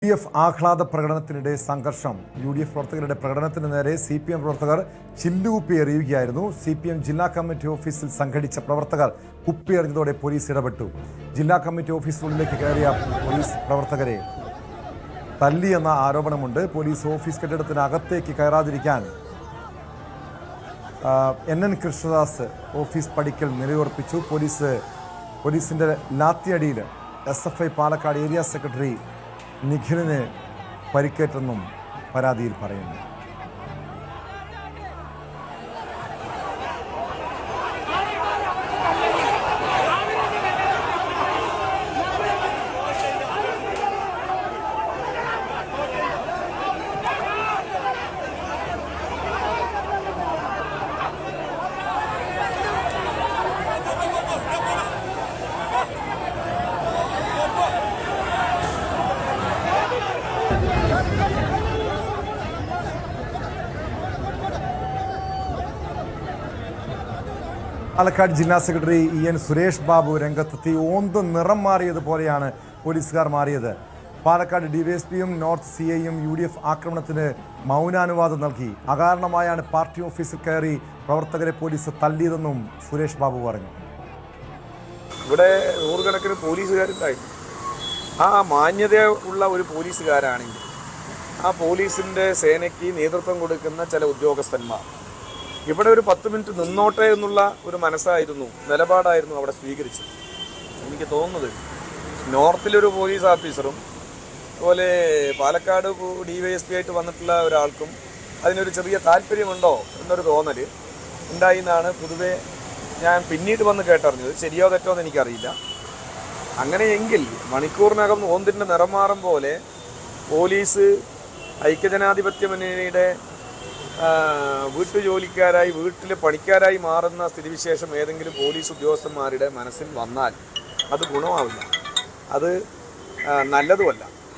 UDF ആഹ്ലാദ പ്രകടനത്തിനിടെ സംഘർഷം. UDF പ്രവർത്തകരുടെ പ്രകടനത്തിന് നേരെ CPM പ്രവർത്തകർ ചില്ലുകുപ്പി എറിയുകയായിരുന്നു. CPM ജില്ലാ കമ്മിറ്റി ഓഫീസിൽ സംഘടിച്ച പ്രവർത്തകർ കുപ്പിയെറിഞ്ഞതോടെ പോലീസ് ഇടപെട്ടു. ജില്ലാ കമ്മിറ്റി ഓഫീസിനുള്ളിലേക്ക് കയറിയ പോലീസ് പ്രവർത്തകരെ തല്ലിയെന്ന ആരോപണമുണ്ട്. പോലീസ് ഓഫീസ് കെട്ടിടത്തിനകത്തേക്ക് കയറാതിരിക്കാൻ NN കൃഷ്ണദാസ് ഓഫീസ് പടിക്കൽ നിലയുറപ്പിച്ചു. പോലീസിന്റെ ലാത്തിയടിയിൽ SFI പാലക്കാട് ഏരിയ സെക്രട്ടറി നിഖിലിന് പരിക്കേറ്റെന്നും പരാതിയിൽ പറയുന്നു. പാലക്കാട് ജില്ലാ സെക്രട്ടറി EN സുരേഷ് ബാബു രംഗത്തെത്തി. ഓന്ത് നിറം മാറിയതുപോലെയാണ് പോലീസുകാർ മാറിയത്. പാലക്കാട് DYSPയും നോർത്ത് CIയും UDF ആക്രമണത്തിന് മൗനാനുവാദം നൽകി. അകാരണമായാണ് പാർട്ടി ഓഫീസിൽ കയറി പ്രവർത്തകരെ പോലീസ് തല്ലിയതെന്നും സുരേഷ് ബാബു പറഞ്ഞു. ഇവിടെ നൂറുകണക്കിന് പോലീസുകാരുണ്ടായിരുന്നു. ആ മാന്യത ഉള്ള ഒരു പോലീസുകാരാണെങ്കിൽ ആ പോലീസിൻ്റെ സേനയ്ക്ക് നേതൃത്വം കൊടുക്കുന്ന ചില ഉദ്യോഗസ്ഥന്മാർ ഇവിടെ ഒരു 10 മിനിറ്റ് നിന്നോട്ടെ എന്നുള്ള ഒരു നിലപാടായിരുന്നു അവിടെ സ്വീകരിച്ചത്. എനിക്ക് തോന്നുന്നത് നോർത്തിലൊരു പോലീസ് ഓഫീസറും അതുപോലെ പാലക്കാട് DYSP ആയിട്ട് വന്നിട്ടുള്ള ഒരാൾക്കും അതിനൊരു ചെറിയ താല്പര്യമുണ്ടോ എന്നൊരു തോന്നൽ ഉണ്ടായി എന്നാണ് പൊതുവെ ഞാൻ പിന്നീട് വന്ന് കേട്ടറിഞ്ഞത്. ശരിയോ തെറ്റോ എന്ന് എനിക്കറിയില്ല. അങ്ങനെയെങ്കിൽ മണിക്കൂറിനകം ഓന്തിൻ്റെ നിറം മാറും പോലെ പോലീസ് ഐക്യജനാധിപത്യ മുന്നണിയുടെ വീട്ടുജോലിക്കാരായി വീട്ടിലെ പണിക്കാരായി മാറുന്ന സ്ഥിതിവിശേഷം ഏതെങ്കിലും പോലീസ് ഉദ്യോഗസ്ഥന്മാരുടെ മനസ്സിൽ വന്നാൽ അത് ഗുണമാവില്ല, അത് നല്ലതുമല്ല.